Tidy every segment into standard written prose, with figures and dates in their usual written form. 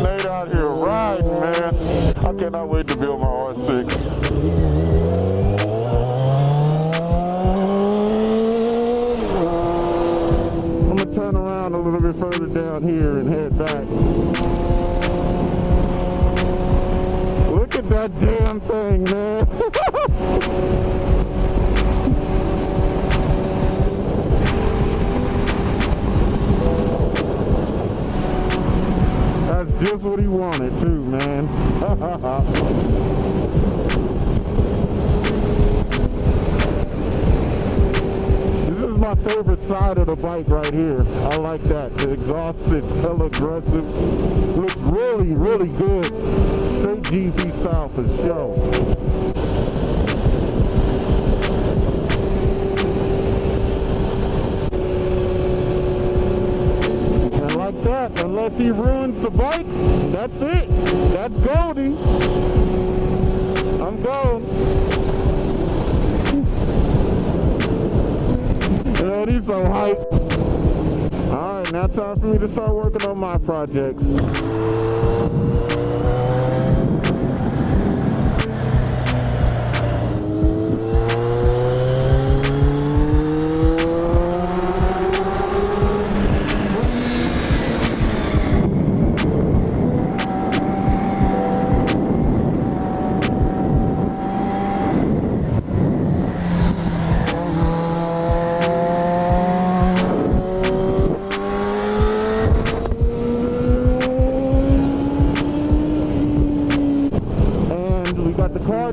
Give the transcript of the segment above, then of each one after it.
Nate out here riding, man. I cannot wait to build my R6. I'm gonna turn around a little bit further down here and head back. Look at that damn thing, man. That's just what he wanted too, man. This is my favorite side of the bike right here. I like that. The exhaust is hella aggressive. Looks really, really good. Straight GP style for sure. That, unless he ruins the bike, that's it. That's Goldie. I'm gone. Man, he's so hyped. Alright, now time for me to start working on my projects.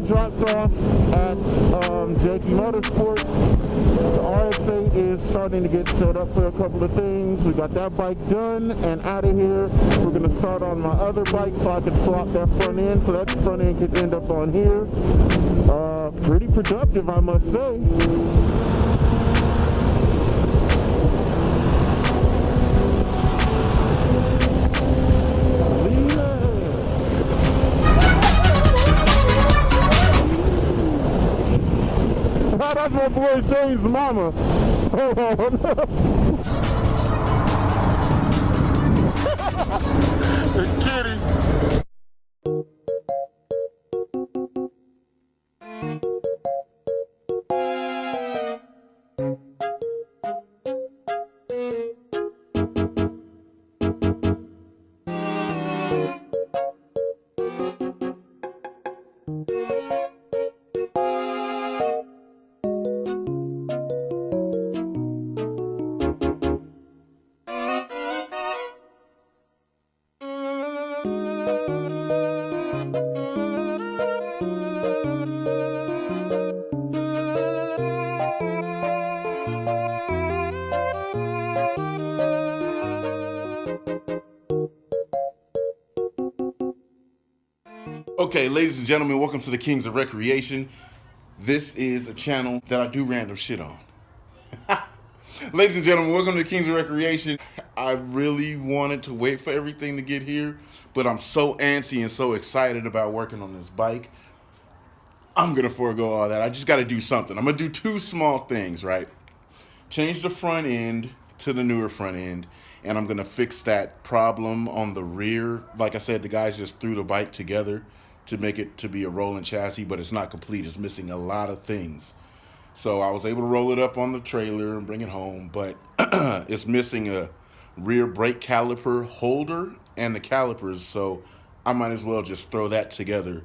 Dropped off at Jakey Motorsports. The RX-8 is starting to get set up for a couple of things. We got that bike done and out of here. We're going to start on my other bike so I can swap that front end, so that front end could end up on here. Pretty productive, I must say. That's my boy Shane's mama. Hold on. The kitty. Okay, ladies and gentlemen, welcome to the Kings of Recreation. This is a channel that I do random shit on. Ladies and gentlemen, welcome to the Kings of Recreation. I really wanted to wait for everything to get here, but I'm so antsy and so excited about working on this bike. I'm gonna forego all that. I just gotta do something. I'm gonna do two small things, right? Change the front end to the newer front end, and I'm gonna fix that problem on the rear. Like I said, the guys just threw the bike together to make it to be a rolling chassis, but it's not complete. It's missing a lot of things. So I was able to roll it up on the trailer and bring it home, but it's missing a rear brake caliper holder and the calipers, so I might as well just throw that together,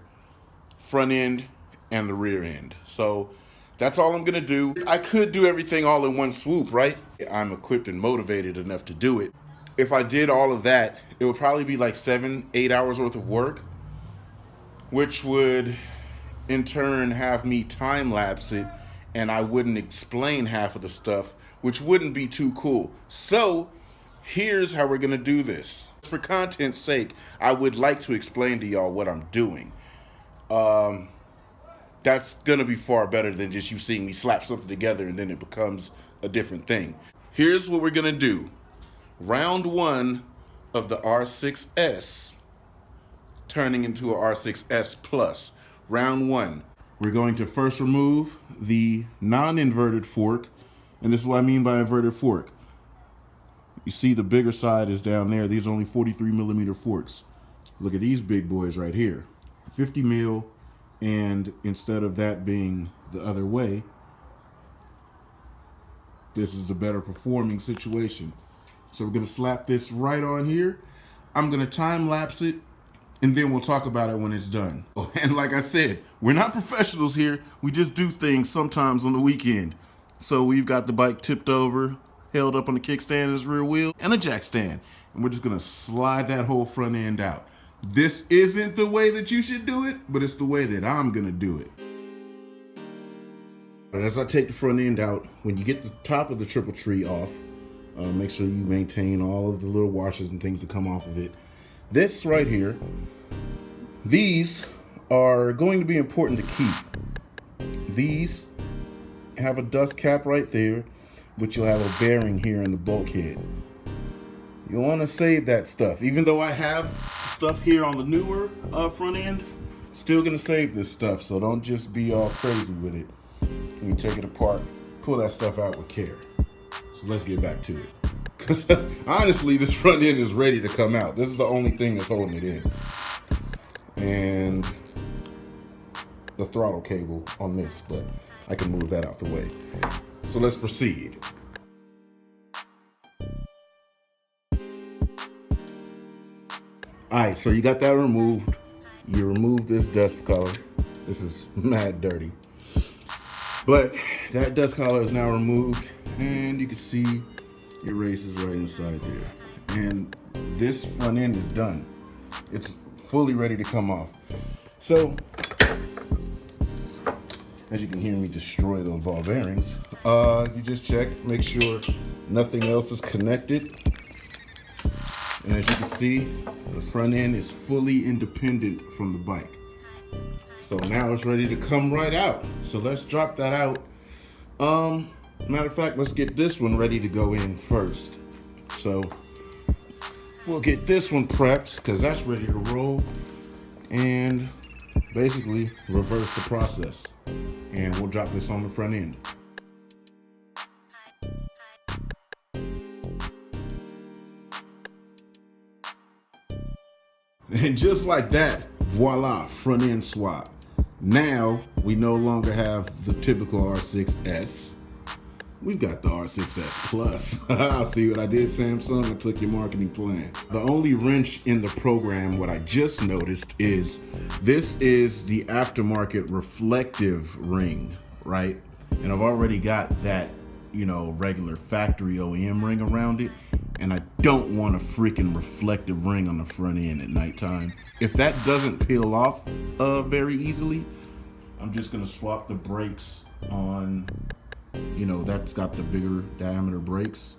front end and the rear end. So that's all I'm gonna do. I could do everything all in one swoop, right? I'm equipped and motivated enough to do it. If I did all of that, it would probably be like 7-8 hours worth of work, which would in turn have me time lapse it, and I wouldn't explain half of the stuff, which wouldn't be too cool. So here's how we're gonna do this. For content's sake, I would like to explain to y'all what I'm doing. That's gonna be far better than just you seeing me slap something together and then it becomes a different thing. Here's what we're gonna do. Round one of the R6S turning into a R6S Plus. Round one. We're going to first remove the non-inverted fork, and this is what I mean by inverted fork. You see the bigger side is down there. These are only 43 millimeter forks. Look at these big boys right here, 50 mil, and instead of that being the other way, this is the better performing situation. So we're gonna slap this right on here. I'm gonna time lapse it, and then we'll talk about it when it's done. And like I said, we're not professionals here. We just do things sometimes on the weekend. So we've got the bike tipped over, held up on the kickstand as rear wheel, and a jack stand. And we're just gonna slide that whole front end out. This isn't the way that you should do it, but it's the way that I'm gonna do it. And as I take the front end out, when you get the top of the triple tree off, make sure you maintain all of the little washers and things that come off of it. This right here, these are going to be important to keep. These have a dust cap right there, but you'll have a bearing here in the bulkhead. You'll want to save that stuff. Even though I have stuff here on the newer front end, still gonna save this stuff, so don't just be all crazy with it. When you take it apart, pull that stuff out with care. So let's get back to it. Because honestly, this front end is ready to come out. This is the only thing that's holding it in. And the throttle cable on this, but I can move that out the way. So let's proceed. All right, so you got that removed. You remove this dust collar. This is mad dirty. But that dust collar is now removed, and you can see your race is right inside there. And this front end is done. It's fully ready to come off. So, as you can hear me destroy those ball bearings, you just check, make sure nothing else is connected. And as you can see, the front end is fully independent from the bike. So now it's ready to come right out. So let's drop that out. Matter of fact, let's get this one ready to go in first. So we'll get this one prepped because that's ready to roll, and basically reverse the process. And we'll drop this on the front end. And just like that, voila, front end swap. Now we no longer have the typical R6S. We've got the R6S Plus. See what I did, Samsung? I took your marketing plan. The only wrench in the program, what I just noticed, is this is the aftermarket reflective ring, right? And I've already got that, you know, regular factory OEM ring around it. And I don't want a freaking reflective ring on the front end at nighttime. If that doesn't peel off very easily, I'm just gonna swap the brakes on, you know, that's got the bigger diameter brakes,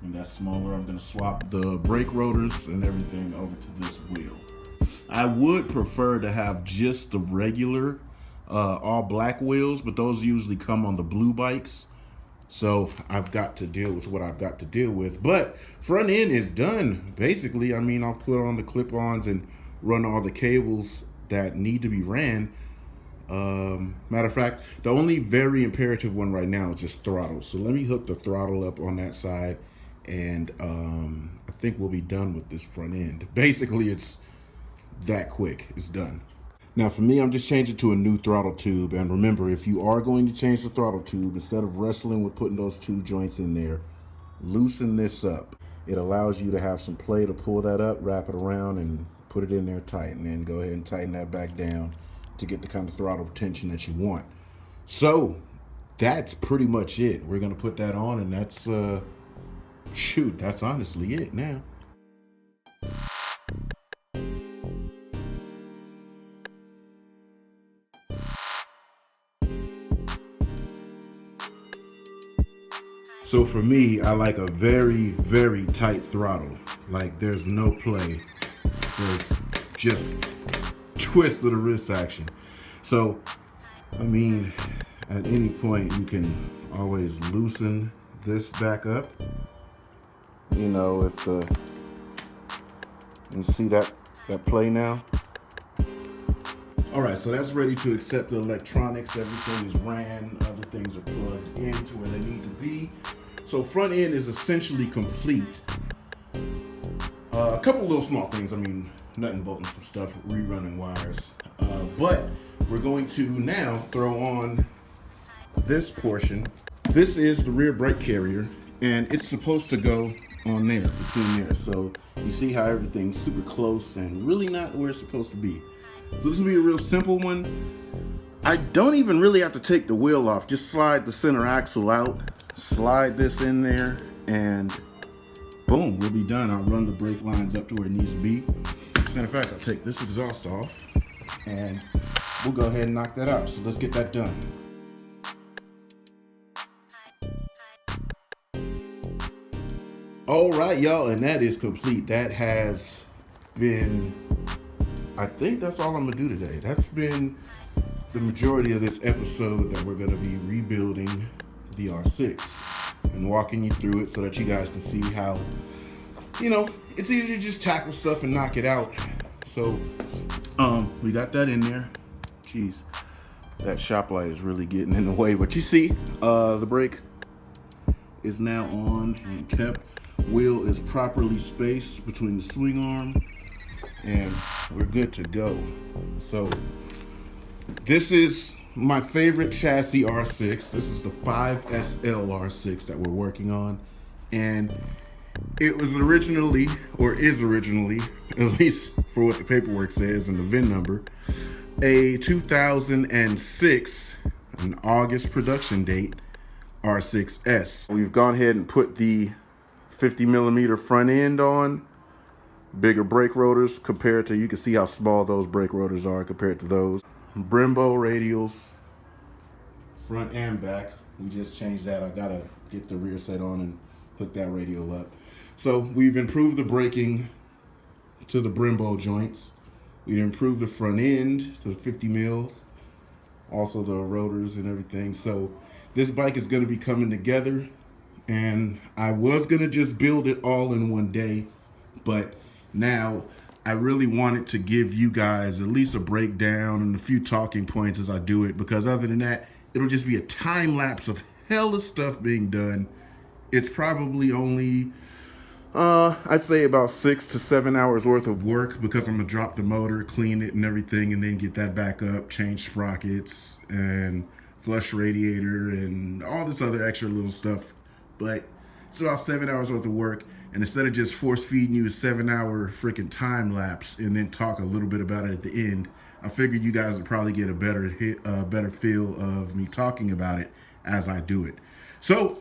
and that's smaller. I'm gonna swap the brake rotors and everything over to this wheel. I would prefer to have just the regular all black wheels, but those usually come on the blue bikes. So I've got to deal with what I've got to deal with. But front end is done, basically. I mean, I'll put on the clip-ons and run all the cables that need to be ran. Matter of fact, the only very imperative one right now is just throttle. So let me hook the throttle up on that side, and I think we'll be done with this front end. Basically, it's that quick. It's done. Now for me, I'm just changing to a new throttle tube. And remember, if you are going to change the throttle tube, instead of wrestling with putting those two joints in there, loosen this up. It allows you to have some play to pull that up, wrap it around, and put it in there tight. And then go ahead and tighten that back down to get the kind of throttle tension that you want. So that's pretty much it. We're gonna put that on, and that's, shoot, that's honestly it now. So for me, I like a very, very tight throttle. Like there's no play. There's just twist of the wrist action. So, I mean, at any point you can always loosen this back up. You know, if the, you see that play now? All right, so that's ready to accept the electronics. Everything is ran. Other things are plugged into where they need to be. So front end is essentially complete. A couple little small things. I mean, nothing bolting some stuff, rerunning wires. But we're going to now throw on this portion. This is the rear brake carrier, and it's supposed to go on there, between there. So you see how everything's super close and really not where it's supposed to be. So this will be a real simple one. I don't even really have to take the wheel off. Just slide the center axle out, slide this in there, and boom, we'll be done. I'll run the brake lines up to where it needs to be. As a matter of fact, I'll take this exhaust off and we'll go ahead and knock that out. So let's get that done. All right, y'all, and that is complete. That has been, I think that's all I'm gonna do today. That's been the majority of this episode, that we're gonna be rebuilding the R6 and walking you through it so that you guys can see how, you know, it's easy to just tackle stuff and knock it out. So we got that in there. Jeez, that shop light is really getting in the way, but you see the brake is now on and kept. Wheel is properly spaced between the swing arm, and we're good to go. So this is my favorite chassis R6. This is the 5SL R6 that we're working on, and it was originally, or is originally, at least for what the paperwork says and the VIN number, a 2006, an August production date R6S. We've gone ahead and put the 50mm front end on, bigger brake rotors compared to, you can see how small those brake rotors are compared to those. Brembo radials, front and back. We just changed that. I gotta get the rear set on and hook that radial up. So we've improved the braking to the Brembo joints. We've improved the front end to the 50 mils, also the rotors and everything. So this bike is gonna be coming together. And I was gonna just build it all in one day, but now I really wanted to give you guys at least a breakdown and a few talking points as I do it, because other than that, it'll just be a time lapse of hella stuff being done. It's probably only, I'd say about 6 to 7 hours worth of work, because I'm gonna drop the motor, clean it and everything, and then get that back up, change sprockets and flush radiator and all this other extra little stuff. But it's about 7 hours worth of work, and instead of just force feeding you a 7-hour freaking time lapse and then talk a little bit about it at the end, I figured you guys would probably get a better feel of me talking about it as I do it. So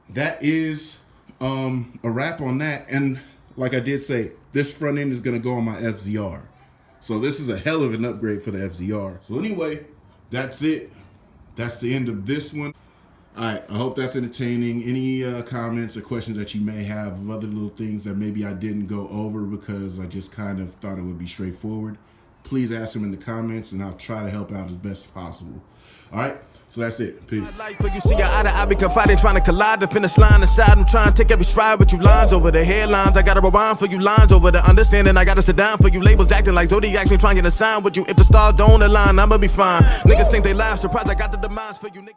that is a wrap on that. And like I did say, this front end is gonna go on my FZR. So this is a hell of an upgrade for the FZR. So anyway, that's it. That's the end of this one. All right, I hope that's entertaining. Any comments or questions that you may have of other little things that maybe I didn't go over because I just kind of thought it would be straightforward, please ask them in the comments and I'll try to help out as best as possible. All right, so that's it. Peace. You see your eye to eye, be confiding, trying to collide the finish line aside. I'm trying to take every stride with you, lines over the headlines. I gotta rewind for you, lines over the understanding. I gotta sit down for you, labels acting like Zodiac, trying to sign with you. If the stars don't align, I'ma be fine. Niggas think they lie, surprised I got the demise for you niggas.